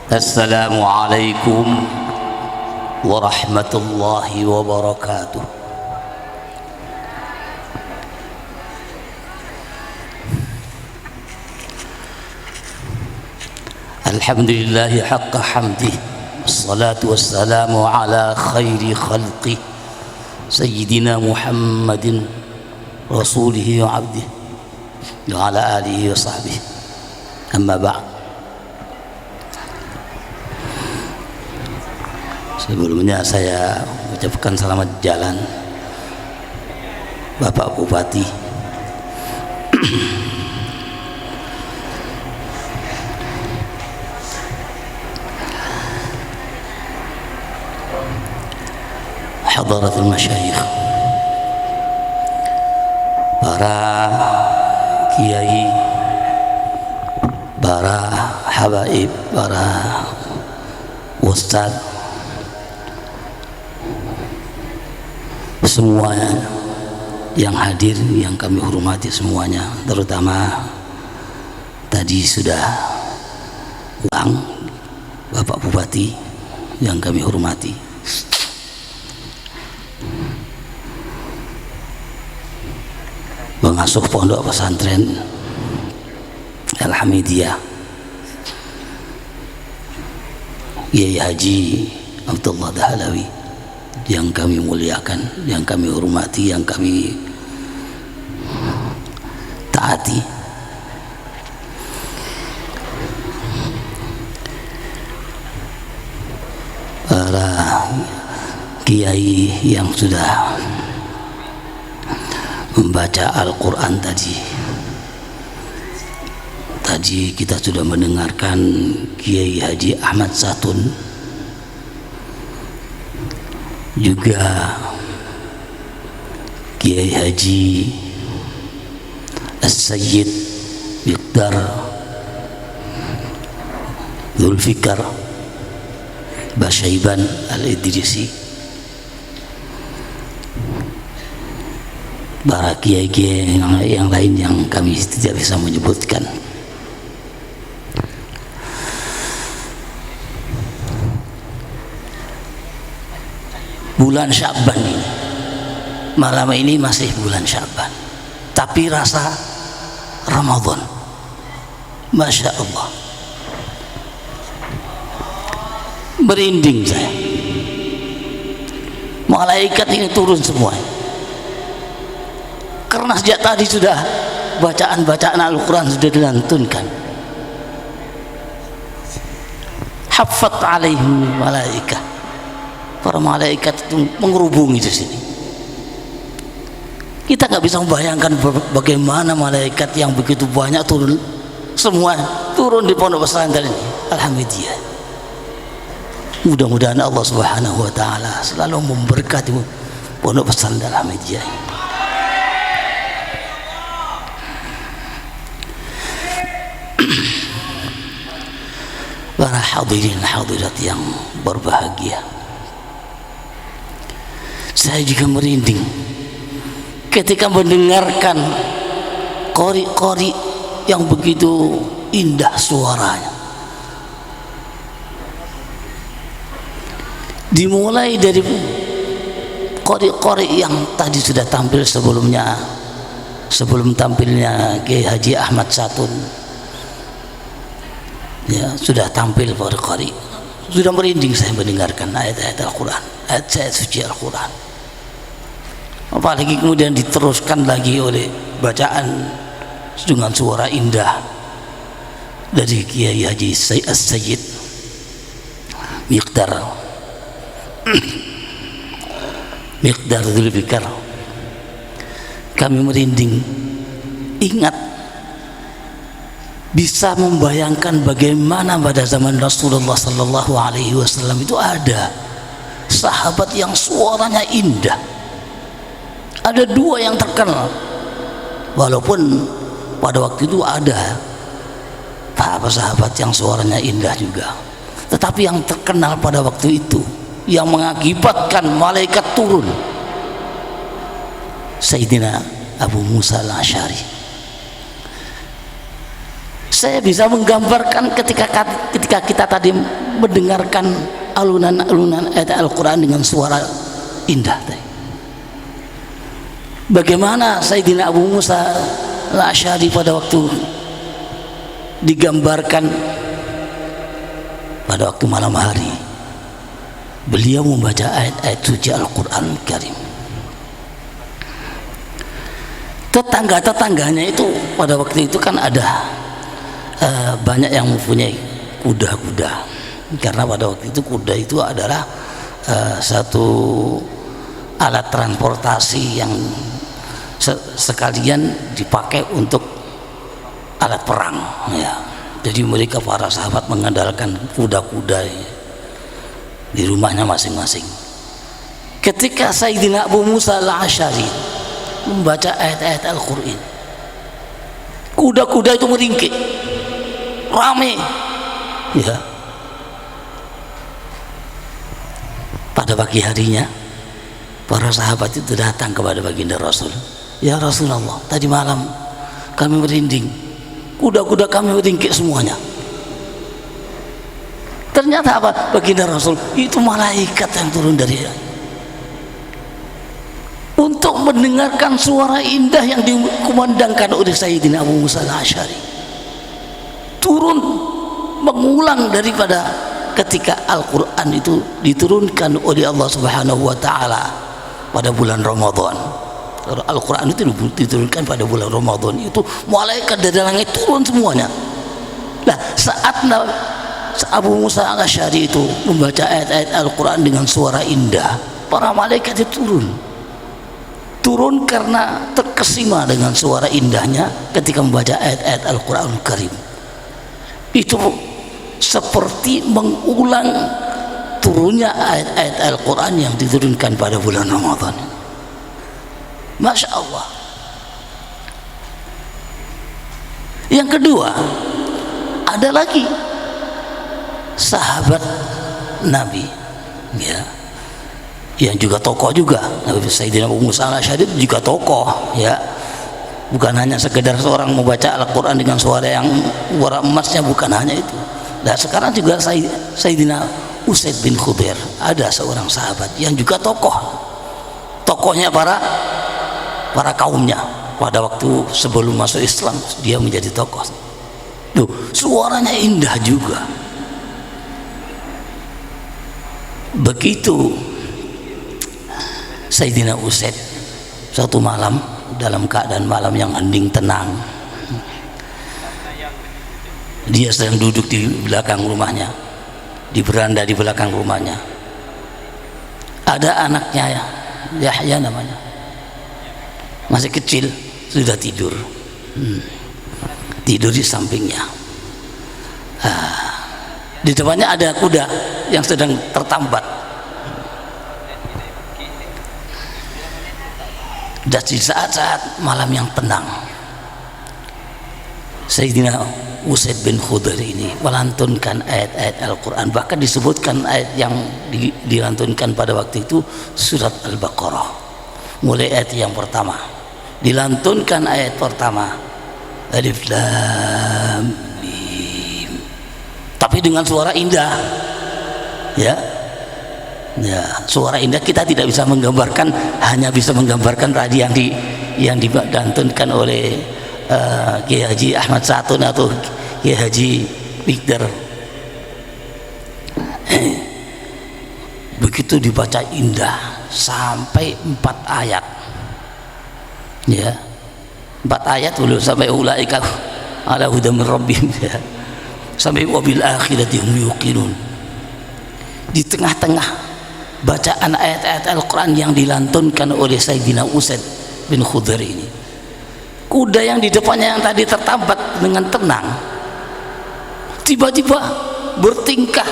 Assalamualaikum warahmatullahi wabarakatuh. Alhamdulillahi haqqa hamdih, wassalatu wassalamu ala khairi khalqih Sayyidina Muhammadin rasulihi wa abdih wa ala alihi wa sahbihi. Amma ba'd. Sebelumnya saya ucapkan selamat jalan Bapak Bupati, hadaratul masyayikh, para kiai, para habaib, para ustadz, semuanya yang hadir, yang kami hormati semuanya, terutama tadi sudah pulang Bapak Bupati yang kami hormati. Pengasuh pondok pesantren Al-Hamidiyah Kiai Haji Abdullah Dahlawi yang kami muliakan, yang kami hormati, yang kami taati. Para kiai yang sudah membaca Al-Quran tadi kita sudah mendengarkan Kiai Haji Ahmad Satun, juga Kiai Haji As-Sayyid Miqdar Zulfikar Basyaiban Al-Idrisi, para kiai-kiai yang lain yang kami tidak bisa menyebutkan. Bulan Sya'ban ini, malam ini masih bulan Sya'ban, tapi rasa Ramadan, Masya Allah, merinding saya. Malaikat ini turun semua, karena sejak tadi sudah bacaan Al-Quran sudah dilantunkan. Haffat alaihim malaikah, para malaikat itu mengerubungi di sini. Kita nggak bisa membayangkan bagaimana malaikat yang begitu banyak turun, semua turun di pondok pesantren ini. Alhamdulillah. Mudah-mudahan Allah Subhanahu wa taala selalu memberkati pondok pesantren Alhamdulillah. Para hadirin hadirat yang berbahagia, saya juga merinding ketika mendengarkan qori-qori yang begitu indah suaranya. Dimulai dari qori-qori yang tadi sudah tampil sebelumnya, sebelum tampilnya Kiai Haji Ahmad Satun, ya sudah tampil qori-qori. Sudah merinding saya mendengarkan ayat-ayat Al-Quran, ayat-ayat suci Al-Quran. Apalagi kemudian diteruskan lagi oleh bacaan dengan suara indah dari Kiai Haji As-Sayyid Miqdar Zulfikar. Kami merinding, ingat, bisa membayangkan bagaimana pada zaman Rasulullah Sallallahu Alaihi Wasallam itu ada sahabat yang suaranya indah. Ada dua yang terkenal, walaupun pada waktu itu ada sahabat yang suaranya indah juga, tetapi yang terkenal pada waktu itu yang mengakibatkan malaikat turun, Sayyidina Abu Musa al-Asy'ari. Saya bisa menggambarkan ketika kita tadi mendengarkan alunan-alunan ayat Al-Quran dengan suara indah tadi. Bagaimana Sayyidina Abu Musa Al-Asy'ari pada waktu digambarkan pada waktu malam hari, beliau membaca ayat-ayat suci Al-Quran Karim. Tetangga-tetangganya itu pada waktu itu kan ada banyak yang mempunyai kuda-kuda, karena pada waktu itu kuda itu adalah satu alat transportasi yang sekalian dipakai untuk alat perang ya. Jadi mereka para sahabat mengandalkan kuda-kuda di rumahnya masing-masing. Ketika Sayyidina Abu Musa Al-Asy'ari membaca ayat-ayat Al-Quran, kuda-kuda itu meringkik rame ya. Pada pagi harinya para sahabat itu datang kepada baginda Rasul, ya Rasulullah, tadi malam kami merinding, kuda-kuda kami meringkik semuanya. Ternyata apa? Baginda Rasul, itu malaikat yang turun dari untuk mendengarkan suara indah yang dikumandangkan oleh Sayyidina Abu Musa Al-Asy'ari, turun mengulang daripada ketika Al-Quran itu diturunkan oleh Allah Subhanahu wa Ta'ala pada bulan Ramadan. Al-Quran itu diturunkan pada bulan Ramadan, itu malaikat dari langit turun semuanya. Nah, saat Abu Musa Al-Asy'ari itu membaca ayat-ayat Al-Quran dengan suara indah, para malaikat itu turun karena terkesima dengan suara indahnya ketika membaca ayat-ayat Al-Quran Karim. Itu seperti mengulang turunnya ayat-ayat Al-Quran yang diturunkan pada bulan Ramadan. Masya Allah. Yang kedua, ada lagi sahabat Nabi ya, yang juga tokoh juga. Sayyidina Abu Musa Al-Asy'ari juga tokoh ya, bukan hanya sekedar seorang membaca Al-Quran dengan suara yang warna emasnya, bukan hanya itu. Nah, sekarang juga Sayyidina Usaid bin Khudair, ada seorang sahabat yang juga tokohnya para kaumnya pada waktu sebelum masuk Islam, dia menjadi tokoh. Tuh, suaranya indah juga. Begitu Sayyidina Usaid suatu malam, dalam keadaan malam yang hening tenang, dia sedang duduk di belakang rumahnya, di beranda di belakang rumahnya. Ada anaknya Yahya namanya, masih kecil, sudah tidur tidur di sampingnya. Di depannya ada kuda yang sedang tertambat. Dan di saat-saat malam yang tenang, Sayyidina Usaid bin Khudair ini melantunkan ayat-ayat Al-Quran. Bahkan disebutkan ayat yang dilantunkan pada waktu itu surat Al-Baqarah, mulai ayat yang pertama. Dilantunkan ayat pertama, Alif Lam Mim, tapi dengan suara indah ya. Ya, suara indah kita tidak bisa menggambarkan, hanya bisa menggambarkan tadi yang dilantunkan oleh Kiai Haji Ahmad Satun atau Kiai Haji Bigdar. Begitu dibaca indah sampai 4 ayat ya, 4 ayat dulu, sampai ulaika ala hudam rabbihim ya, sampai wabil akhirati hum yuqinun. Di tengah-tengah bacaan ayat-ayat Al-Quran yang dilantunkan oleh Sayyidina Usaid bin Khudair ini, kuda yang di depannya yang tadi tertambat dengan tenang, tiba-tiba bertingkah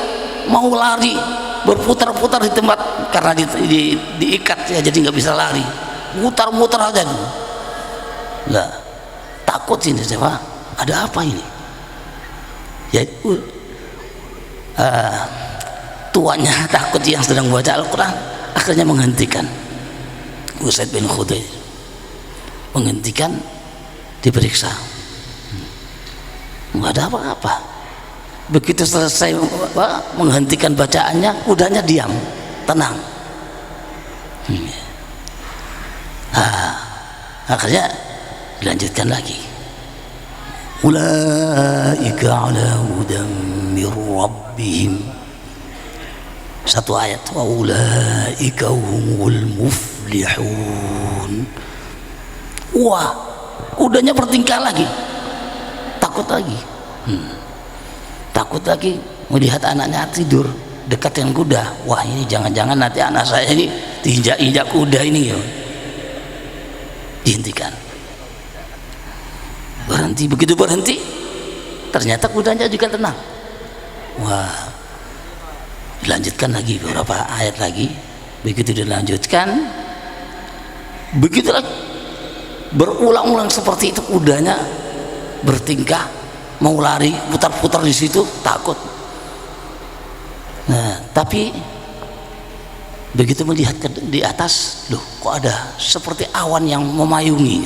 mau lari, berputar-putar di tempat karena diikat ya, jadi nggak bisa lari, mutar-mutar aja. Lah, takut sini siapa? Ada apa ini? Ya, tuannya takut yang sedang membaca Al-Quran, akhirnya menghentikan. Usaid bin Khudair menghentikan, diperiksa. nggak ada apa-apa. Begitu selesai menghentikan bacaannya, kudanya diam, tenang. Akhirnya dilanjutkan lagi. Ulaika ala hudam mir rabbihim. Satu ayat, wa ulaika humul muflihun. Wah, kudanya bertingkah lagi, takut lagi. Takut lagi melihat anaknya tidur dekat dengan kuda. Wah, ini jangan-jangan nanti anak saya ini diinjak-injak kuda ini ya. Dihentikan, berhenti. Begitu berhenti, ternyata kudanya juga tenang. Wah, dilanjutkan lagi beberapa ayat lagi. Begitu dilanjutkan, begitu lagi berulang-ulang seperti itu, kudanya bertingkah mau lari, putar-putar di situ, takut. Nah, tapi begitu melihat di atas, loh, kok ada seperti awan yang memayungi.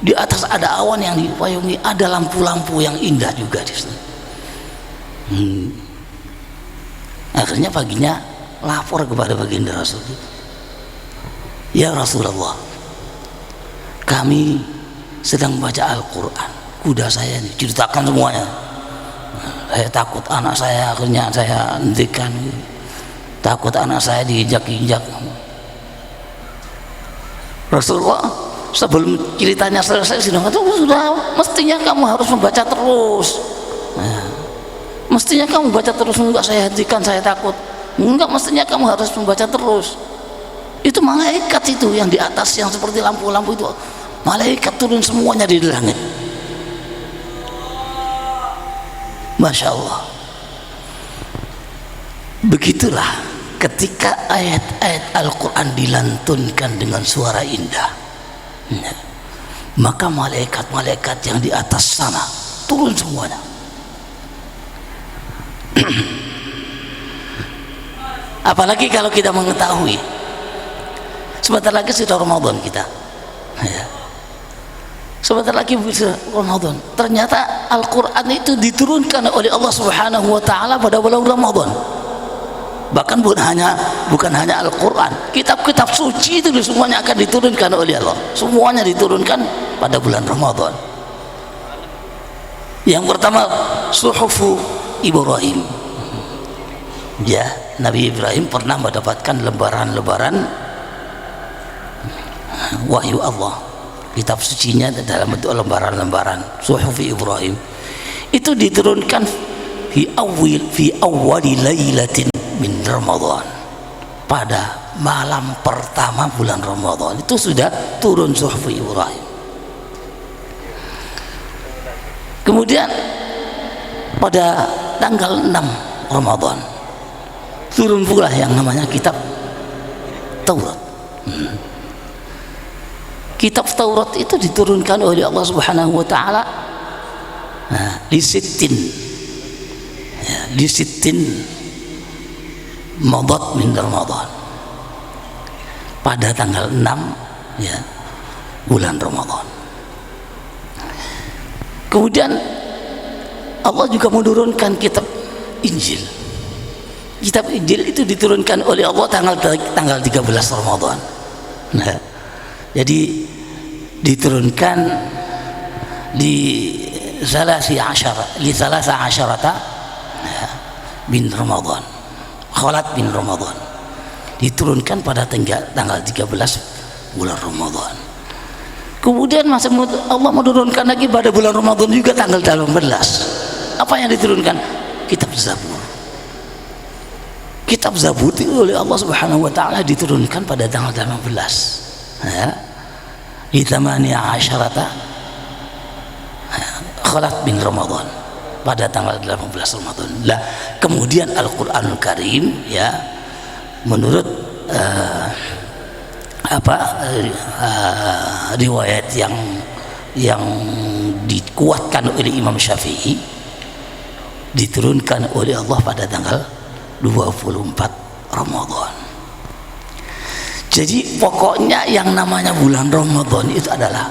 Di atas ada awan yang dipayungi, ada lampu-lampu yang indah juga di sana. Akhirnya paginya lapor kepada baginda Rasul, ya Rasulullah, kami sedang baca Al-Quran, kuda saya ini, ceritakan semuanya. Saya takut anak saya, akhirnya saya hentikan. Takut anak saya diinjak-injak. Rasulullah sebelum ceritanya selesai sudah mestinya kamu harus membaca terus. Nah, mestinya kamu baca terus. Enggak, saya hentikan, saya takut. Enggak, mestinya kamu harus membaca terus. Itu malaikat itu yang di atas, yang seperti lampu-lampu itu, malaikat turun semuanya di langit. Masya Allah. Begitulah ketika ayat-ayat Al-Quran dilantunkan dengan suara indah, maka malaikat-malaikat yang di atas sana turun semuanya. Apalagi kalau kita mengetahui sebentar lagi sudah Ramadan kita, ya. Sebentar lagi bisa Ramadan. Ternyata Al-Quran itu diturunkan oleh Allah Subhanahu wa Ta'ala pada bulan Ramadan. Bahkan bukan hanya Al-Quran, kitab-kitab suci itu semuanya akan diturunkan oleh Allah. Semuanya diturunkan pada bulan Ramadan. Yang pertama, Suhufu Ibrahim. Ya, Nabi Ibrahim pernah mendapatkan lembaran-lembaran wahyu Allah. Kitab sucinya dalam bentuk lembaran-lembaran. Suhufi Ibrahim itu diturunkan fi awwali lailatin min Ramadan, pada malam pertama bulan Ramadan itu sudah turun Suhufi Ibrahim. Kemudian pada tanggal 6 Ramadan turun pula yang namanya kitab Taurat. Kitab Taurat itu diturunkan oleh Allah Subhanahu wa Ta'ala di sittin madat min Ramadan, pada tanggal 6 ya bulan Ramadan. Kemudian Allah juga menurunkan kitab Injil. Kitab Injil itu diturunkan oleh Allah tanggal 13 Ramadan. Nah, jadi diturunkan di salasa asyarata bin Ramadan, khalat bin Ramadan, diturunkan pada tanggal 13 bulan Ramadan. Kemudian Allah menurunkan lagi pada bulan Ramadan juga tanggal 18. Apa yang diturunkan? Kitab Zabur. Kitab Zabur itu oleh Allah Subhanahu wa Ta'ala diturunkan pada tanggal 18 ya, di 18 khalat bin Ramadan, pada tanggal 18 Ramadan. Lah, kemudian Al-Qur'anul Karim ya, menurut riwayat yang dikuatkan oleh Imam Syafi'i, diturunkan oleh Allah pada tanggal 24 Ramadan. Jadi pokoknya yang namanya bulan Ramadan itu adalah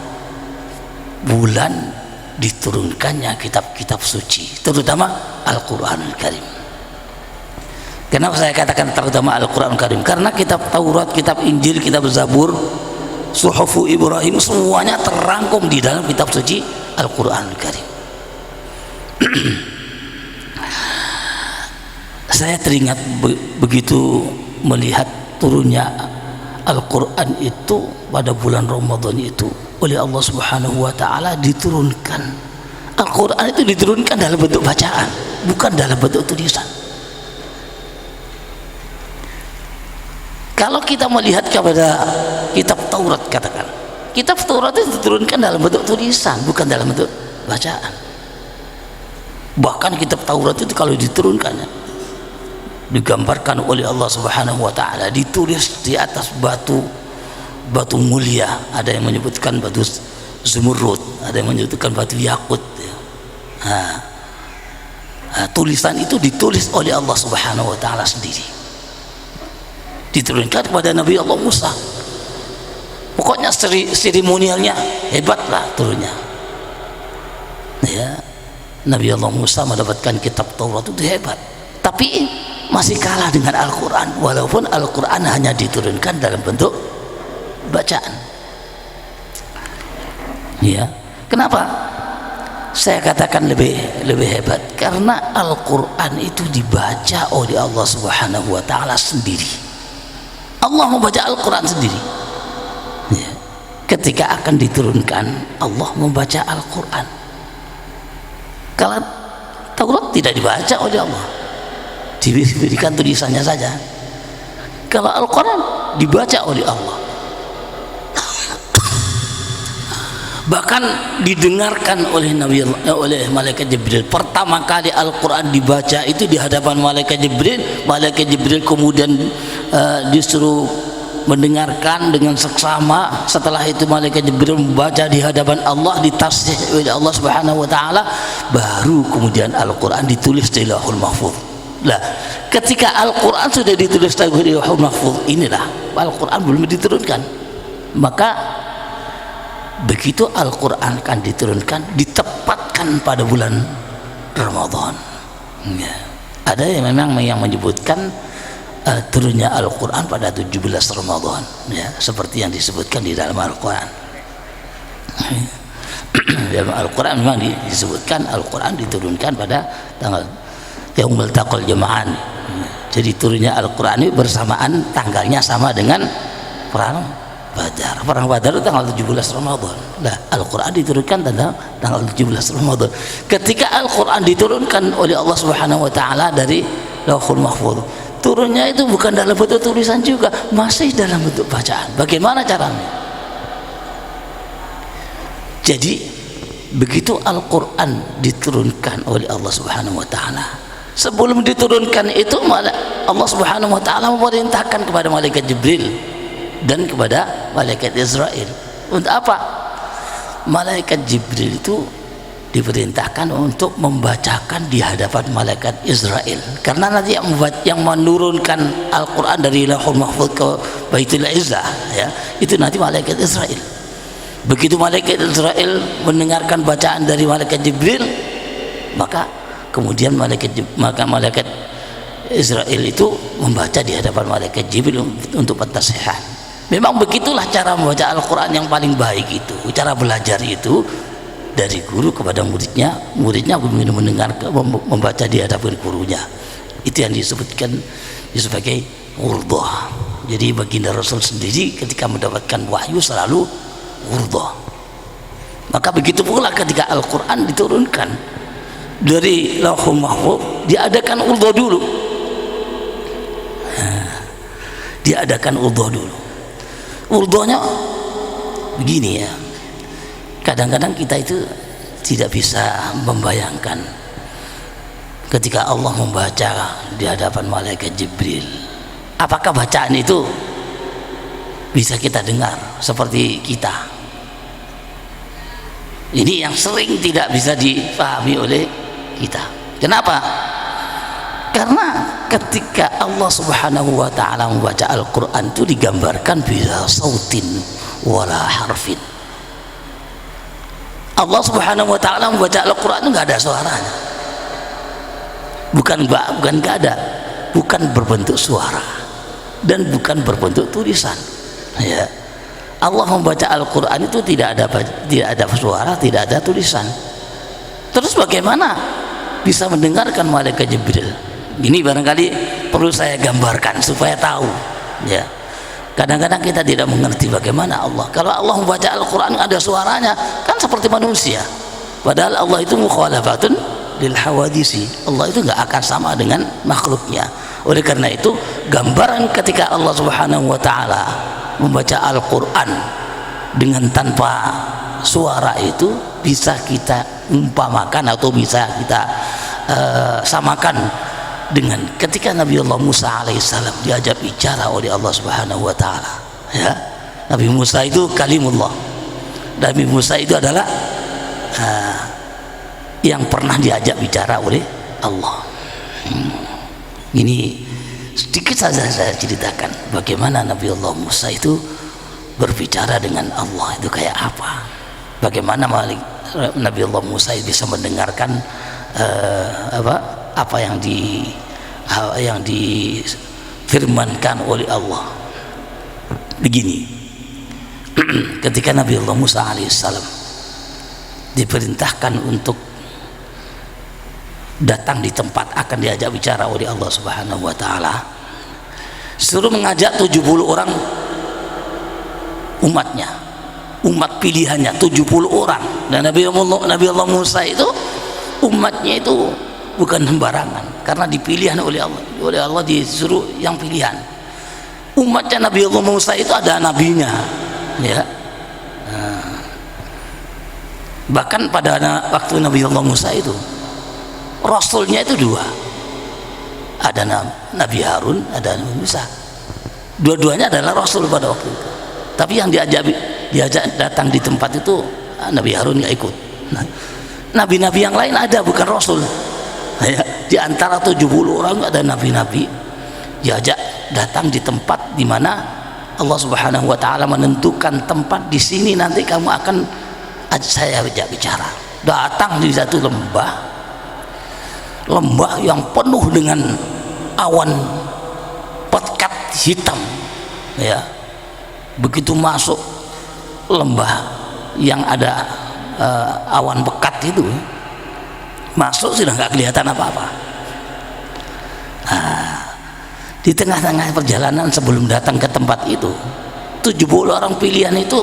bulan diturunkannya kitab-kitab suci, terutama Al-Qur'anul Karim. Kenapa saya katakan terutama Al-Qur'anul Karim? Karena kitab Taurat, kitab Injil, kitab Zabur, Suhufu Ibrahim, semuanya terangkum di dalam kitab suci Al-Qur'anul Karim. Saya teringat begitu melihat turunnya Al-Quran itu pada bulan Ramadan itu oleh Allah Subhanahu wa Ta'ala, diturunkan Al-Quran itu diturunkan dalam bentuk bacaan, bukan dalam bentuk tulisan. Kalau kita melihat kepada kitab Taurat, katakan kitab Taurat itu diturunkan dalam bentuk tulisan, bukan dalam bentuk bacaan. Bahkan kitab Taurat itu kalau diturunkan digambarkan oleh Allah Subhanahu wa Ta'ala, ditulis di atas batu mulia, ada yang menyebutkan batu zumurrud, ada yang menyebutkan batu yakut. Tulisan itu ditulis oleh Allah Subhanahu wa Ta'ala sendiri, diturunkan kepada Nabi Allah Musa. Pokoknya seremonialnya hebatlah turunnya ya. Nabi Allah Musa mendapatkan kitab Taurat itu hebat, tapi masih kalah dengan Al-Quran, walaupun Al-Quran hanya diturunkan dalam bentuk bacaan ya. Kenapa saya katakan lebih hebat? Karena Al-Quran itu dibaca oleh Allah Subhanahu wa Ta'ala sendiri. Allah membaca Al-Quran sendiri ya. Ketika akan diturunkan, Allah membaca Al-Quran. Kalau Taurat tidak dibaca oleh Allah, diberikan tulisannya saja. Kalau Al-Quran dibaca oleh Allah, bahkan didengarkan oleh malaikat Jibril. Pertama kali Al-Quran dibaca itu di hadapan malaikat Jibril. Malaikat Jibril kemudian disuruh mendengarkan dengan seksama. Setelah itu malaikat Jibril membaca di hadapan Allah, ditafsir oleh Allah Subhanahu wa Ta'ala, baru kemudian Al-Quran ditulis di Lauhul Mahfuz. Lah, ketika Al-Quran sudah ditulis di Lauhul Mahfuz, inilah Al-Quran belum diturunkan. Maka begitu Al-Quran akan diturunkan, ditempatkan pada bulan Ramadan ya. Ada yang memang yang menyebutkan turunnya Al-Quran pada 17 Ramadan ya, seperti yang disebutkan di dalam Al-Quran. Dalam Al-Quran memang disebutkan Al-Quran diturunkan pada tanggal Yaumul Taqal Jama'an. Jadi turunnya Al-Quran ini bersamaan, tanggalnya sama dengan perang Badar. Perang Badar itu tanggal 17 Ramadan. Nah, Al-Quran diturunkan tanggal 17 Ramadan. Ketika Al-Quran diturunkan oleh Allah Subhanahu wa Ta'ala dari Lauhul Mahfuz, turunnya itu bukan dalam bentuk tulisan juga, masih dalam bentuk bacaan. Bagaimana caranya? Jadi begitu Al-Quran diturunkan oleh Allah Subhanahu wa Ta'ala, sebelum diturunkan itu Allah Subhanahu wa Ta'ala memerintahkan kepada malaikat Jibril dan kepada malaikat Israel. Untuk apa? Malaikat Jibril itu diperintahkan untuk membacakan di hadapan malaikat Israel, karena nanti yang menurunkan Al-Quran dari Lauhul Mahfuz ke Baitul Izzah ya, itu nanti malaikat Israel. Begitu malaikat Israel mendengarkan bacaan dari malaikat Jibril, maka kemudian malaikat Israel itu membaca di hadapan malaikat Jibril untuk pentasihan. Memang begitulah cara membaca Al-Quran yang paling baik itu, cara belajar itu dari guru kepada muridnya, muridnya kemudian membaca di hadapan gurunya. Itu yang disebutkan sebagai urdhah. Jadi baginda Rasul sendiri ketika mendapatkan wahyu selalu urdhah. Maka begitu pula ketika Al-Quran diturunkan dari Lauhul Mahfuz, diadakan urdhah dulu. Diadakan urdhah dulu. Urdhahnya begini ya. Kadang-kadang kita itu tidak bisa membayangkan ketika Allah membaca di hadapan malaikat Jibril, apakah bacaan itu bisa kita dengar seperti kita? Ini yang sering tidak bisa dipahami oleh kita. Kenapa? Karena ketika Allah Subhanahu wa Ta'ala membaca Al-Quran itu digambarkan bila sautin wala harfin. Allah Subhanahu wa taala membaca Al-Qur'an itu nggak ada suaranya. Bukan nggak ada, bukan berbentuk suara dan bukan berbentuk tulisan. Ya. Allah membaca Al-Qur'an itu tidak ada suara, tidak ada tulisan. Terus bagaimana bisa mendengarkan malaikat Jibril? Ini barangkali perlu saya gambarkan supaya tahu. Ya. Kadang-kadang kita tidak mengerti bagaimana Allah. Kalau Allah membaca Al-Quran ada suaranya, kan seperti manusia. Padahal Allah itu mukhalafatun lil hawadisi. Allah itu nggak akan sama dengan makhluknya. Oleh karena itu, gambaran ketika Allah Subhanahu wa taala membaca Al-Quran dengan tanpa suara itu bisa kita umpamakan atau bisa kita samakan dengan ketika Nabi Allah Musa alaihissalam diajak bicara oleh Allah Subhanahu wa taala. Ya, Nabi Musa itu kalimullah. Nabi Musa itu adalah yang pernah diajak bicara oleh Allah. Ini sedikit saja saya ceritakan bagaimana Nabi Allah Musa itu berbicara dengan Allah itu kayak apa. Bagaimana Nabi Allah Musa bisa mendengarkan apa yang difirmankan oleh Allah. Begini, ketika Nabi Allah Musa alaihissalam diperintahkan untuk datang di tempat akan diajak bicara oleh Allah Subhanahu wa taala, suruh mengajak 70 orang umatnya, umat pilihannya 70 orang. Dan Nabi Allah Musa itu umatnya itu bukan sembarangan, karena dipilih oleh Allah. Oleh Allah disuruh yang pilihan. Umatnya Nabi Allah Musa itu ada nabinya, ya. Bahkan pada waktu Nabi Allah Musa itu rasulnya itu dua, ada Nabi Harun, ada Nabi Musa. Dua-duanya adalah rasul pada waktu itu. Tapi yang diajak datang di tempat itu Nabi Harun nggak ikut. Nabi-nabi yang lain ada, bukan rasul. Ya, di antara 70 orang ada nabi-nabi diajak datang di tempat di mana Allah Subhanahu wa taala menentukan tempat, di sini nanti kamu akan saya ajak bicara. Datang di satu lembah yang penuh dengan awan pekat hitam. Ya. Begitu masuk lembah yang ada awan pekat itu, masuk sudah nggak kelihatan apa-apa. Di tengah-tengah perjalanan sebelum datang ke tempat itu, 70 orang pilihan itu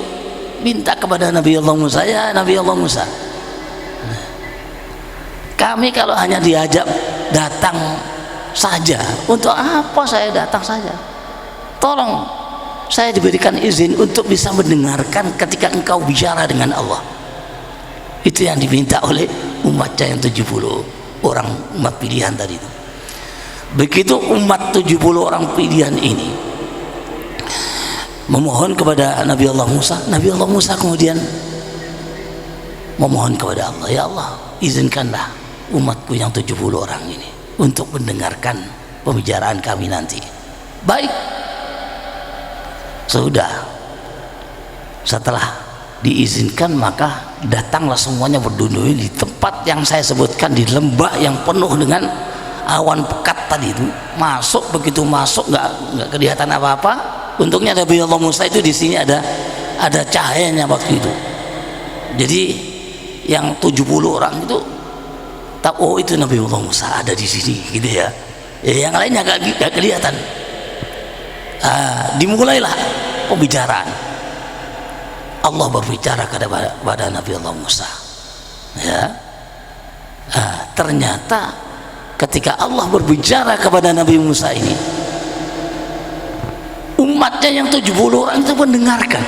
minta kepada Nabi Allah Musa, ya Nabi Allah Musa, kami kalau hanya diajak datang saja, untuk apa saya datang saja? Tolong saya diberikan izin untuk bisa mendengarkan ketika engkau bicara dengan Allah. Itu yang diminta oleh umatnya yang 70 orang umat pilihan tadi itu. Begitu umat 70 orang pilihan ini memohon kepada Nabi Allah Musa, Nabi Allah Musa kemudian memohon kepada Allah, ya Allah, izinkanlah umatku yang 70 orang ini untuk mendengarkan pembicaraan kami nanti. Baik. Sudah, setelah diizinkan maka datanglah semuanya berduyun di tempat yang saya sebutkan, di lembah yang penuh dengan awan pekat tadi itu. Masuk, begitu masuk nggak kelihatan apa-apa. Untungnya Nabi Allah Musa itu di sini ada cahayanya waktu itu. Jadi yang 70 orang itu tahu, oh itu Nabi Allah Musa ada di sini, gitu ya. Yang lainnya nggak kelihatan. Dimulailah pembicaraan. Allah berbicara kepada Nabi Allah Musa. Ya. Ternyata ketika Allah berbicara kepada Nabi Musa ini, umatnya yang 70 orang itu mendengarkan,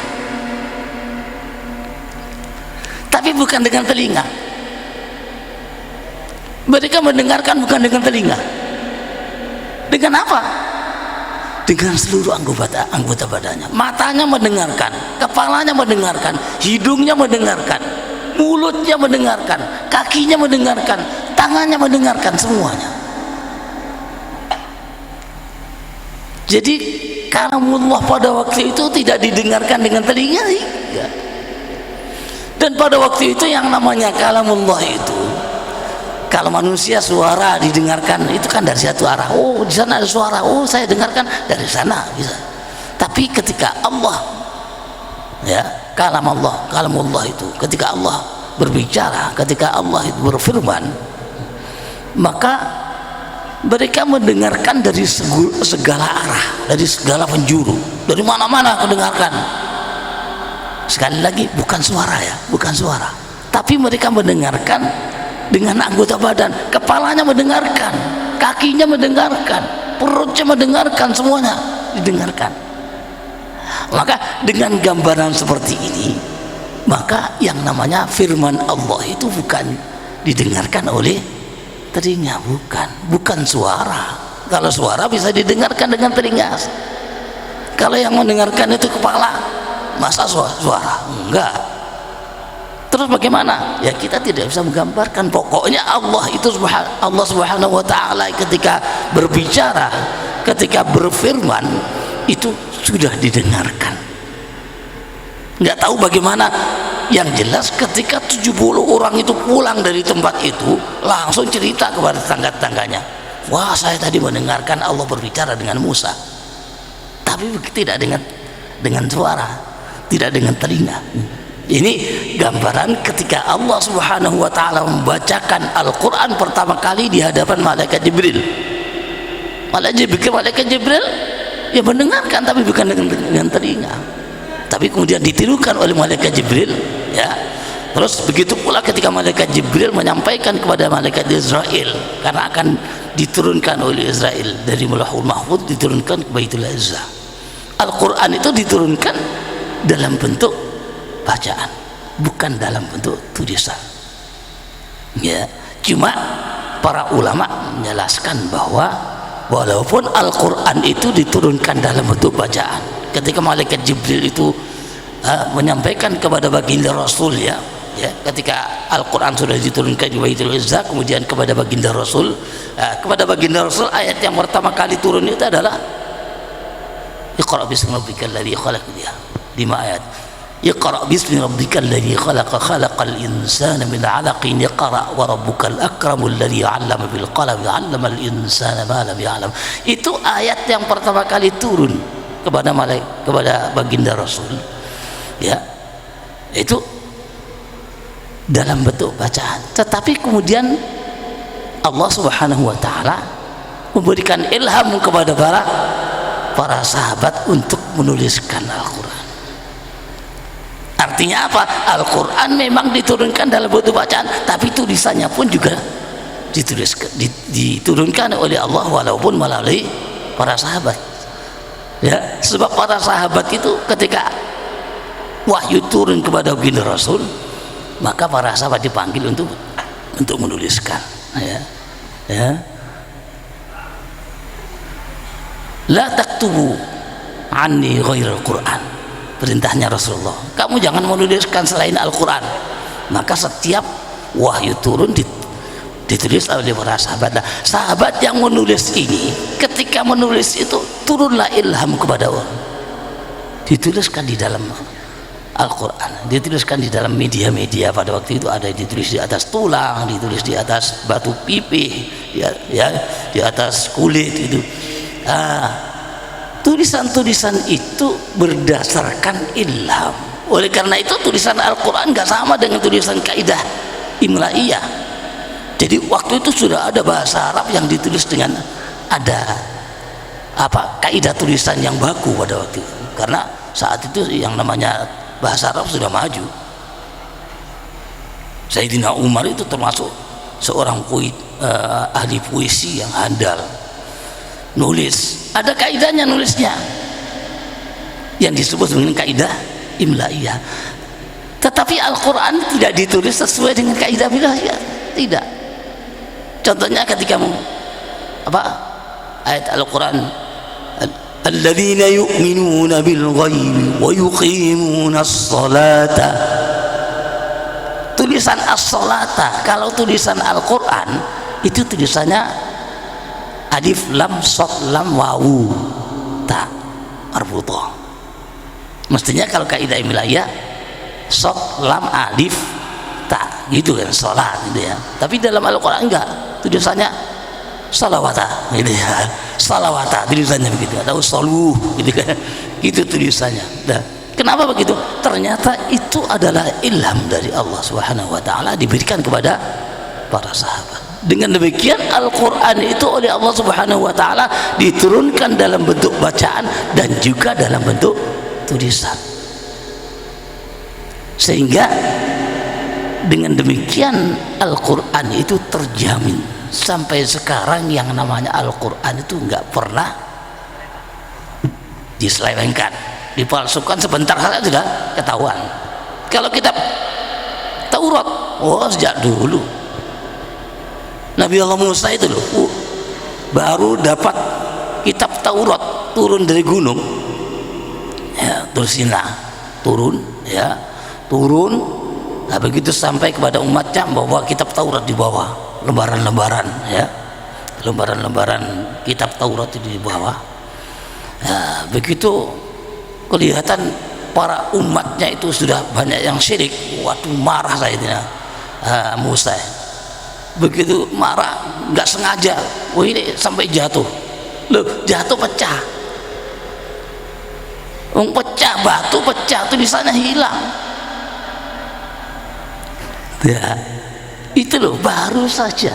tapi bukan dengan telinga. Mereka mendengarkan bukan dengan telinga. Dengan apa? Dengan seluruh anggota badannya. Matanya mendengarkan, kepalanya mendengarkan, hidungnya mendengarkan, mulutnya mendengarkan, kakinya mendengarkan, tangannya mendengarkan, semuanya. Jadi kalamullah pada waktu itu tidak didengarkan dengan telinga, Dan pada waktu itu yang namanya kalamullah itu, kalau manusia suara didengarkan itu kan dari satu arah, oh di sana ada suara, oh saya dengarkan dari sana bisa. Tapi ketika Allah, ya, kalamullah itu ketika Allah berbicara, ketika Allah itu berfirman, maka mereka mendengarkan dari segala arah, dari segala penjuru, dari mana-mana mendengarkan. Sekali lagi, bukan suara ya, bukan suara, tapi mereka mendengarkan dengan anggota badan. Kepalanya mendengarkan, kakinya mendengarkan, perutnya mendengarkan, semuanya didengarkan. Maka dengan gambaran seperti ini, maka yang namanya firman Allah itu bukan didengarkan oleh telinga, bukan suara. Kalau suara bisa didengarkan dengan telinga. Kalau yang mendengarkan itu kepala, masa suara? Enggak. Terus bagaimana? Ya kita tidak bisa menggambarkan. Pokoknya Allah itu Allah Subhanahu wa taala ketika berbicara, ketika berfirman itu sudah didengarkan. Enggak tahu bagaimana. Yang jelas ketika 70 orang itu pulang dari tempat itu, langsung cerita kepada tetangga-tetangganya, wah saya tadi mendengarkan Allah berbicara dengan Musa, tapi tidak dengan suara, tidak dengan telinga. Ini gambaran ketika Allah Subhanahu wa taala membacakan Al-Qur'an pertama kali di hadapan malaikat Jibril. Malaikat Jibril ya mendengarkan, tapi bukan dengan telinga, tapi kemudian ditirukan oleh malaikat Jibril, ya. Terus begitu pula ketika malaikat Jibril menyampaikan kepada malaikat Israel, karena akan diturunkan oleh Israel dari Lauhul Mahfuz diturunkan ke Baitul Izzah. Al-Qur'an itu diturunkan dalam bentuk bacaan, bukan dalam bentuk tulisan. Ya, cuma para ulama menjelaskan bahwa walaupun Al-Qur'an itu diturunkan dalam bentuk bacaan, ketika malaikat Jibril itu menyampaikan kepada baginda Rasul, ya, ketika Al-Quran sudah diturunkan di Baitul Izzah, kemudian kepada baginda Rasul, ayat yang pertama kali turun itu adalah Iqra bismi rabbikal ladzi khalaq, 5 ayat. Iqra bismi rabbikal ladzi khalaq, khalaqal insana min 'alaqin, iqra wa rabbukal akramul ladzi 'allama bil qalam 'allamal insana ma lam ya'lam. Itu ayat yang pertama kali turun kepada baginda Rasul, ya, itu dalam bentuk bacaan. Tetapi kemudian Allah Subhanahu wa taala memberikan ilham kepada para sahabat untuk menuliskan Al-Qur'an. Artinya apa? Al-Qur'an memang diturunkan dalam bentuk bacaan, tapi tulisannya pun juga diturunkan oleh Allah walaupun melalui para sahabat. Ya, sebab para sahabat itu ketika wahyu turun kepada baginda Rasul, maka para sahabat dipanggil untuk menuliskan, ya. La taktubu anni ghairal Qur'an, perintahnya Rasulullah, kamu jangan menuliskan selain Al-Qur'an. Maka setiap wahyu turun ditulis oleh para sahabat. Nah, sahabat yang menulis ini, ketika menulis itu turunlah ilham kepada orang, dituliskan di dalam Al-Quran, dituliskan di dalam media-media. Pada waktu itu ada ditulis di atas tulang, ditulis di atas batu pipih, ya, di atas kulit itu. Tulisan-tulisan itu berdasarkan ilham. Oleh karena itu tulisan Al-Quran nggak sama dengan tulisan kaidah imla'iyah. Jadi waktu itu sudah ada bahasa Arab yang ditulis dengan ada kaidah tulisan yang baku pada waktu itu, karena saat itu yang namanya bahasa Arab sudah maju. Sayyidina Umar itu termasuk seorang ahli puisi yang handal, nulis ada kaidahnya, nulisnya yang disebut dengan kaidah imla'iyah. Tetapi Al-Quran tidak ditulis sesuai dengan kaidah imla'iyah, tidak. Contohnya ketika ayat Al-Quran, alladzina yu'minuna bil ghaibi wa yuqimuna as-salata, tulisan as-salata, kalau tulisan Al-Quran itu tulisannya alif lam shad lam wawu ta marbutah. Mestinya kalau kaidah imla'iyah sok lam alif ta gitu kan, sholat gitu ya. Tapi dalam Al-Quran enggak, tulisannya salawata gitu ya, salawata tulisannya begitu, atau soluh gitu kan, gitu tulisannya. Nah, kenapa begitu? Ternyata itu adalah ilham dari Allah Subhanahu wa taala diberikan kepada para sahabat. Dengan demikian Al-Quran itu oleh Allah Subhanahu wa taala diturunkan dalam bentuk bacaan dan juga dalam bentuk tulisan, sehingga dengan demikian Al-Quran itu terjamin sampai sekarang. Yang namanya Al-Quran itu nggak pernah diselewengkan, dipalsukan, sebentar saja sudah ketahuan. Kalau kitab Taurat, oh sejak dulu Nabi Allah Musa itu loh baru dapat kitab Taurat turun dari gunung ya, terus turun ya, turun. Nah, begitu sampai kepada umatnya bahwa kitab Taurat di bawah, lembaran-lembaran ya, lembaran-lembaran kitab Taurat itu di bawah. Nah, begitu kelihatan para umatnya itu sudah banyak yang syirik, waduh marah Sayyidina Musa. Begitu marah, nggak sengaja, wah ini sampai jatuh, loh jatuh pecah, pecah batu, pecah tulisannya hilang. Ya, itu loh baru saja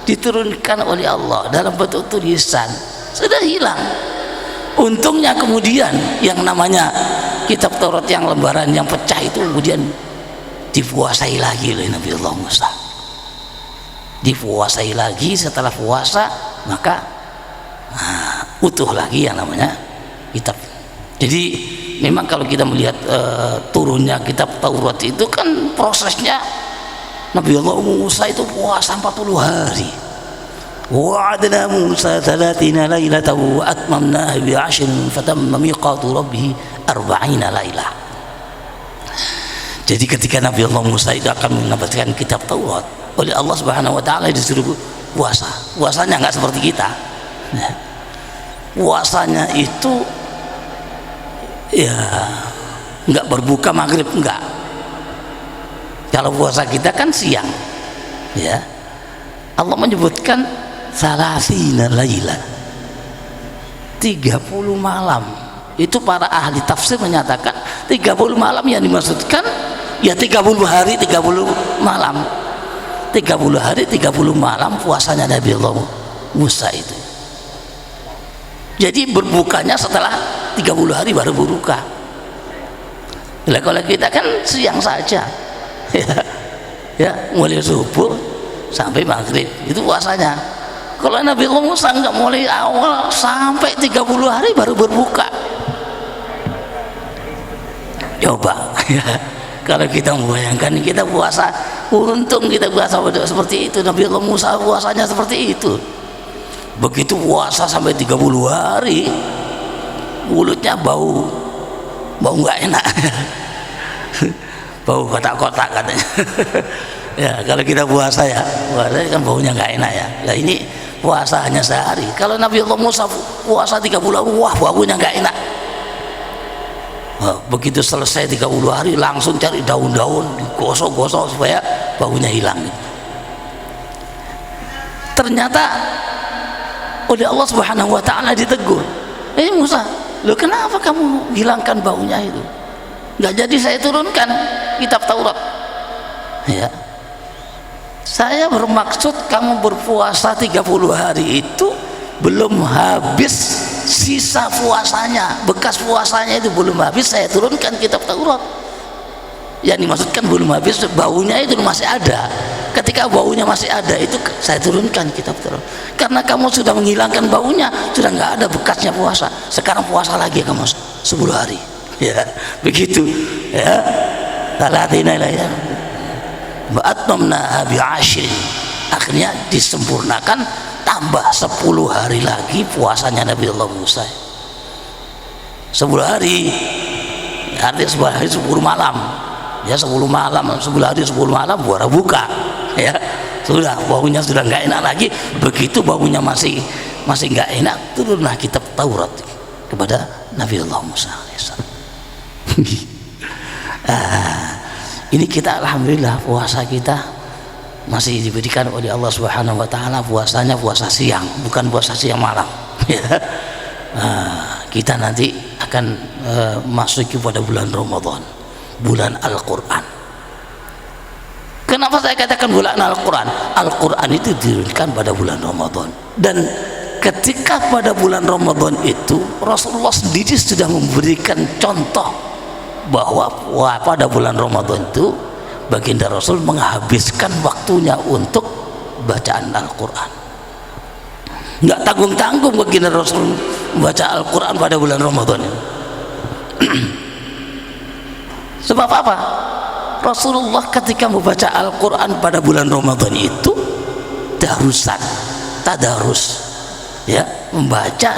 diturunkan oleh Allah dalam bentuk tulisan, sudah hilang. Untungnya kemudian yang namanya kitab Taurat yang lembaran yang pecah itu kemudian dipuasai lagi oleh Nabi Allah Musa. Dipuasai lagi, setelah puasa maka utuh lagi yang namanya kitab. Jadi memang kalau kita melihat turunnya kitab Taurat itu kan prosesnya Nabi Allah Musa itu puasa 40 hari. Wa'adna Musa 30 lailatan wa atmamnaha bi 'ashrin fatamma miqatu rabbih 40 lailah. Jadi ketika Nabi Allah Musa itu akan mendapatkan kitab Taurat oleh Allah Subhanahu wa taala disuruh puasa. Puasanya enggak seperti kita. Puasanya itu ya enggak berbuka maghrib, enggak. Kalau puasa kita kan siang. Ya. Allah menyebutkan salasina laila, 30 malam. Itu para ahli tafsir menyatakan 30 malam yang dimaksudkan ya 30 hari 30 malam. 30 hari 30 malam puasanya Nabi Allah Musa itu. Jadi berbukanya setelah 30 hari baru berbuka. Kalau kita kan siang saja ya, mulai subuh sampai maghrib itu puasanya. Kalau Nabi Allah Musa enggak, mulai awal sampai 30 hari baru berbuka. Coba kalau kita membayangkan kita puasa, untung kita puasa seperti itu. Nabi Allah Musa puasanya seperti itu. Begitu puasa sampai 30 hari mulutnya bau nggak enak. Bau kotak-kotak katanya. Ya kalau kita puasa ya, puasa kan baunya nggak enak ya. Nah ini puasa hanya sehari. Kalau Nabi Allah Musa puasa 30 hari, wah baunya nggak enak. Nah, begitu selesai 30 hari langsung cari daun-daun, digosok-gosok supaya baunya hilang. Ternyata oleh Allah Subhanahu wa taala ditegur, Musa, lo kenapa kamu hilangkan baunya itu? Nggak jadi saya turunkan kitab Taurat. Ya, saya bermaksud kamu berpuasa 30 hari itu belum habis sisa puasanya, bekas puasanya itu belum habis, saya turunkan kitab Taurat. Yang dimaksudkan belum habis, baunya itu masih ada. Ketika baunya masih ada itu saya turunkan kitab Taurat. Karena kamu sudah menghilangkan baunya, sudah nggak ada bekasnya puasa. Sekarang puasa lagi kamu 10 hari. Ya, begitu. Ya. Talatina laila. Wa atmamna bi 'ashrin. Akhirnya disempurnakan, tambah 10 hari lagi puasanya Nabi Allah Musa. 10 hari, artinya 10 hari 10 malam. Ya 10 malam, 10 hari 10 malam baru buka. Ya sudah, baunya sudah nggak enak lagi. Begitu baunya masih nggak enak, turunlah kitab Taurat kepada Nabi Allah Musa. ini kita alhamdulillah puasa kita masih diberikan oleh Allah Subhanahu wa taala, puasanya puasa siang, bukan puasa siang malam. Ya. Kita nanti akan masuk pada bulan Ramadan, bulan Al-Qur'an. Kenapa saya katakan bulan Al-Qur'an? Al-Qur'an itu diturunkan pada bulan Ramadan, dan ketika pada bulan Ramadan itu Rasulullah sendiri sudah memberikan contoh bahwa pada bulan Ramadan itu baginda Rasul menghabiskan waktunya untuk bacaan Al-Qur'an. Nggak tanggung-tanggung baginda Rasul membaca Al-Qur'an pada bulan Ramadan. Sebab apa? Rasulullah ketika membaca Al-Qur'an pada bulan Ramadan itu tadarus, ya, membaca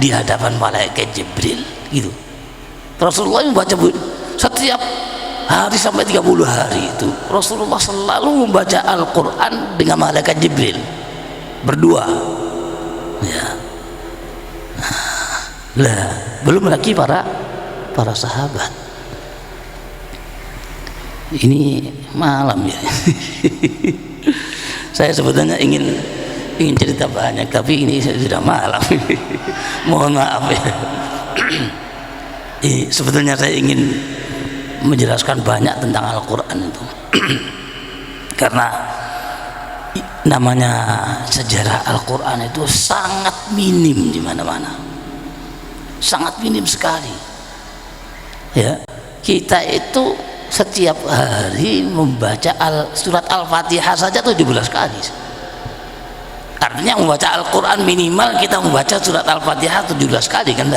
di hadapan malaikat Jibril gitu. Rasulullah membaca setiap hari sampai 30 hari itu Rasulullah selalu membaca Al-Qur'an dengan malaikat Jibril berdua, ya. Lah, belum lagi para sahabat. Ini malam ya. Saya sebetulnya ingin cerita banyak, tapi ini sudah malam. Mohon maaf ya. Sebetulnya saya ingin menjelaskan banyak tentang Al-Qur'an itu. Karena namanya sejarah Al-Qur'an itu sangat minim di mana-mana. Sangat minim sekali. Ya, kita itu setiap hari membaca surat Al-Fatihah saja 17 kali. Artinya membaca Al-Qur'an minimal kita membaca surat Al-Fatihah 17 kali kan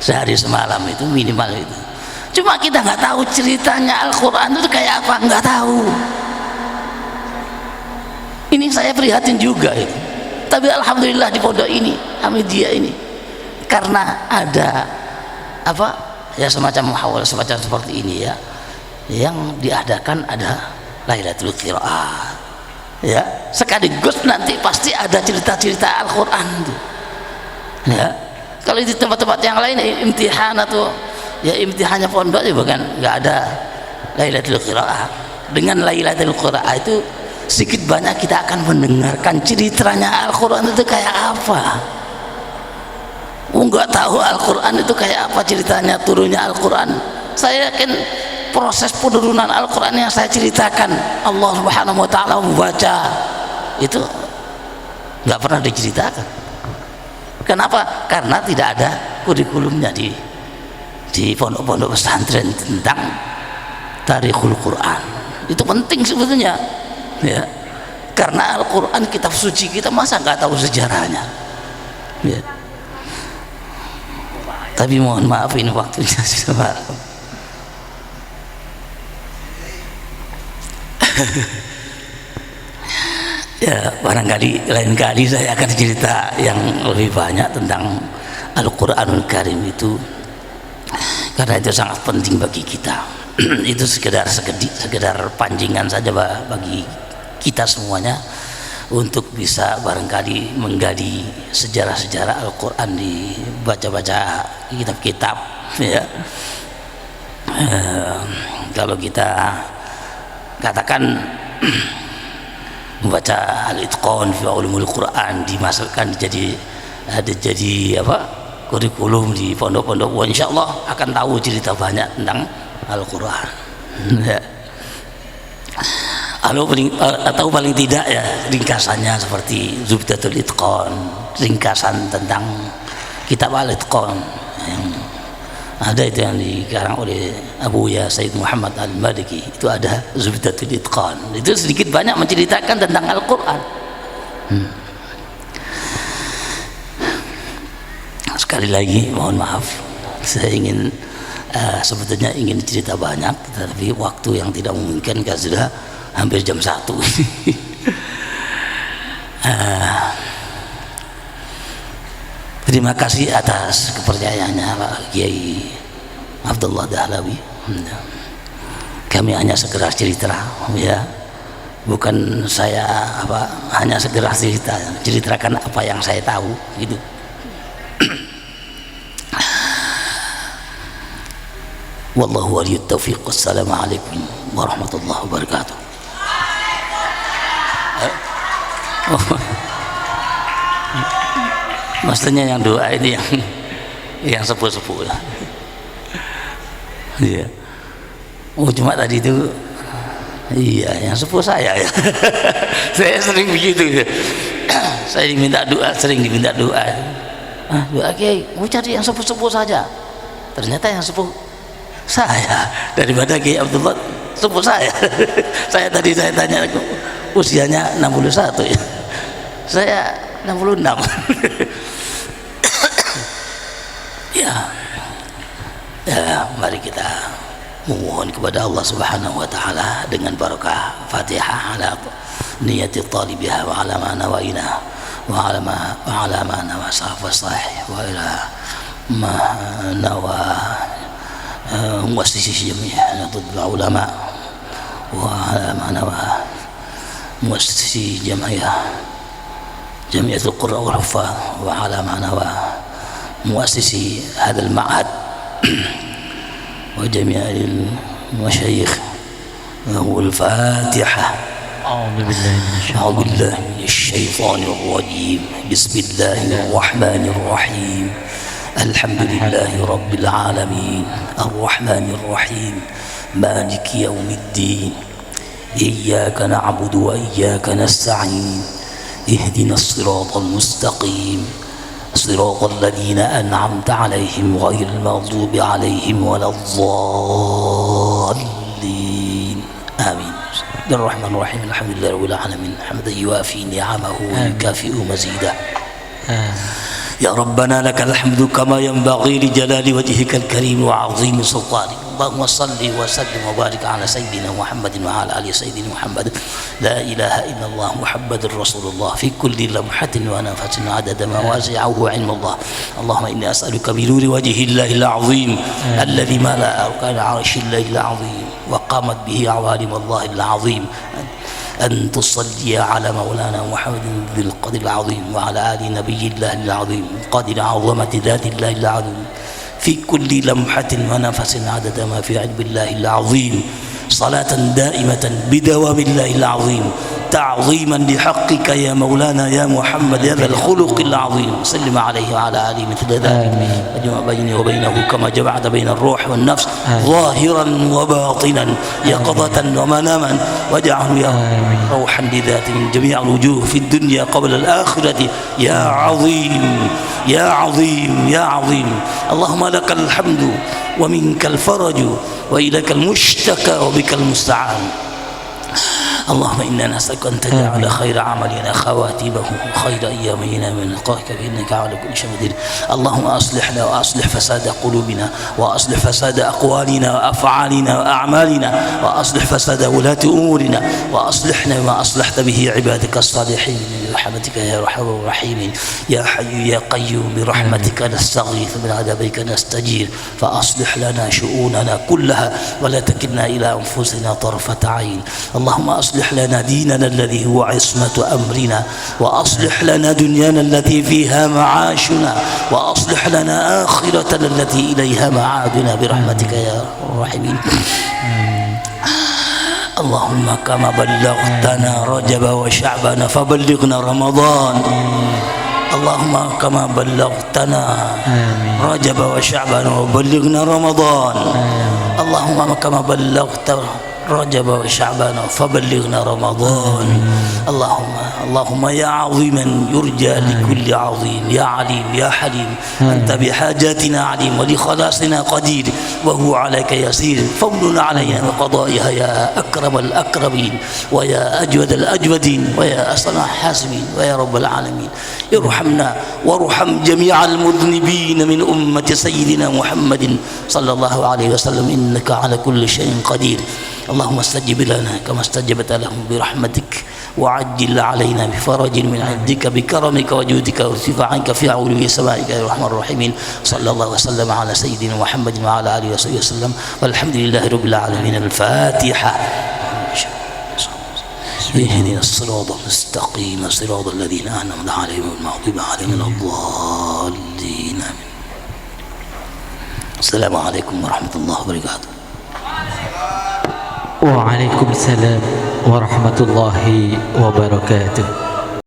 sehari semalam, itu minimal itu. Cuma kita nggak tahu ceritanya Al-Qur'an itu kayak apa, nggak tahu. Ini saya prihatin juga itu. Tapi alhamdulillah di pondok ini, Hamidiyah ini, karena ada apa ya, semacam muhawalah semacam seperti ini ya, yang diadakan ada Lailatul Qiraah, ya, sekaligus nanti pasti ada cerita-cerita Al-Qur'an itu, ya. Kalau di tempat-tempat yang lain imtihan atau ya imtihannya pondok juga kan nggak ada Lailatul Qiraah. Dengan Lailatul Qiraah itu sedikit banyak kita akan mendengarkan ceritanya Al-Qur'an itu kayak apa. Nggak tahu Al-Qur'an itu kayak apa ceritanya turunnya Al-Qur'an. Saya yakin proses penurunan Al-Qur'an yang saya ceritakan, Allah Subhanahu wa taala membaca itu nggak pernah diceritakan. Kenapa? Karena tidak ada kurikulumnya di pondok-pondok pesantren tentang tarikhul Qur'an. Itu penting sebetulnya, ya. Karena Al-Qur'an kitab suci kita, masa nggak tahu sejarahnya, ya. Tapi mohon maaf ini waktunya sudah malam. Ya, barangkali lain kali saya akan cerita yang lebih banyak tentang Al-Qur'anul Karim itu, karena itu sangat penting bagi kita. Itu sekedar pancingan saja bagi kita semuanya untuk bisa barangkali menggali sejarah-sejarah Al-Qur'an, dibaca-baca kitab-kitab, ya. Kalau kita katakan membaca Al-Itqan fi Ulumul Quran dimasukkan jadi apa, kurikulum di pondok-pondok, insyaallah akan tahu cerita banyak tentang Al-Qur'an. Atau paling tidak ya ringkasannya seperti Zubdatul Itqan, ringkasan tentang kitab Al-Itqan yang ada itu yang dikarang oleh Abu Ya Said Muhammad Al-Maliki, itu ada Zubdatul Itqan, itu sedikit banyak menceritakan tentang Al-Qur'an. Sekali lagi mohon maaf, saya ingin sebetulnya ingin cerita banyak, tetapi waktu yang tidak memungkinkan, karena sudah hampir jam 1. Terima kasih atas kepercayaannya Pak Kiai Abdullah Dahlawi. Kami hanya segera cerita, ya, bukan saya hanya segera ceritakan apa yang saya tahu gitu. wallahu waliyut taufiq. Wassalamualaikum warahmatullahi wabarakatuh. Maksudnya yang doa ini yang sepuh-sepuh lah. Iya. Oh cuma tadi itu, iya yang sepuh saya ya. Saya sering begitu. Saya diminta doa, sering diminta doa. Doa Kiai, mau cari yang sepuh-sepuh saja. Ternyata yang sepuh saya daripada Kiai Abdullah sepuh saya. Saya tanya usianya 61 ya. Saya 66. Ya, mari kita memohon kepada Allah Subhanahu wa taala dengan barakah Fatihah ala niyati talibiha wa ala ma nawaina wa ala ma nawa sahih wa ila ma nawa muassisi jami'ah ulama wa ala ma nawa muassisi jami'atul qurra wal huffaz wa ala ma nawa muassisi hadzal ma'had وجميع المشايخ له الفاتحة. أعوذ بالله من الشيطان الرجيم. بسم الله الرحمن الرحيم. الحمد لله رب العالمين الرحمن الرحيم مالك يوم الدين إياك نعبد وإياك نستعين اهدنا الصراط المستقيم صراط الذين أنعمت عليهم غير المغضوب عليهم ولا الضالين آمين. الرحمن الرحيم الحمد لله رب العالمين حمدا يوافي نعمه ويكافئ مزيدا. يا ربنا لك الحمد كما ينبغي لجلال وجهك الكريم وعظيم سلطانك. اللهم صل وسلم وبارك على سيدنا محمد وعلى آل سيدنا محمد. لا إله إلا الله محمد رسول الله في كل لمحة ونفس عدد ما واسعه علم الله. اللهم إني أسألك بنور وجه الله العظيم الذي ملأ أركان عرش الله العظيم وقامت به عوالم الله العظيم أن تصلي على مولانا محمد ذي القدر العظيم وعلى آل نبي الله العظيم قدر عظمة ذات الله العظيم في كل لمحة ونفس عدد ما في علم الله العظيم صلاة دائمة بدوام الله العظيم تعظيما لحقك يا مولانا يا محمد هذا الخلق العظيم. سلم عليه وعلى آله مثل ذلك وجمع بيني وبينه كما جمعت بين الروح والنفس ظاهرا وباطنا يقظة ومناما واجعله يا روحا لذات من جميع الوجوه في الدنيا قبل الآخرة يا عظيم يا عظيم يا عظيم. اللهم لك الحمد ومنك الفرج وإليك المشتكى وبك المستعان. اللهم إنا نسألك أن تجعل خير عملنا خواتمه خير أيامنا من لقائك فإنك على كل شيء قدير. اللهم أصلحنا وأصلح فساد قلوبنا وأصلح فساد أقوالنا وأفعالنا وأعمالنا وأصلح فساد ولاة أمورنا وأصلحنا ما أصلحت به عبادك الصالحين برحمتك يا أرحم الراحمين. يا حي يا قيوم برحمتك نستغيث من عذابك نستجير فأصلح لنا شؤوننا كلها ولا تكلنا إلى أنفسنا طرفة عين. اللهم أصلح لنا ديننا الذي هو عصمة أمرنا وأصلح لنا دنيانا التي فيها معاشنا وأصلح لنا آخرتنا التي إليها معادنا برحمتك يا الراحمين. اللهم كما بلغتنا رجب وشعبان فبلغنا رمضان. اللهم كما بلغتنا رجب وشعبان وبلغنا رمضان. اللهم كما بلغت رجب وشعبان فبلغنا رمضان. اللهم يا عظيما يرجى لكل عظيم يا عليم يا حليم أنت بحاجاتنا عليم ولخلاصنا قدير وهو عليك يسير فضل علينا بقضائها يا أكرم الأكرمين ويا أجود الأجودين ويا أصلح الحاسبين ويا رب العالمين. ارحمنا وارحم جميع المذنبين من أمة سيدنا محمد صلى الله عليه وسلم إنك على كل شيء قدير. اللهم استجب لنا كما استجبت لهم برحمتك وعجل علينا بفرج من عندك بكرمك وجودك وارتفاع عنك في علو سمائك يا ارحم الراحمين. صلى الله وسلم على سيدنا محمد وعلى اله وصحبه وسلم والحمد لله رب العالمين. الفاتحة. اهدنا الصراط المستقيم صراط الذين انعمت عليهم المغضوب عليهم ولا الضالين. السلام عليكم ورحمة الله وبركاته. Waalaikumsalam warahmatullahi wabarakatuh.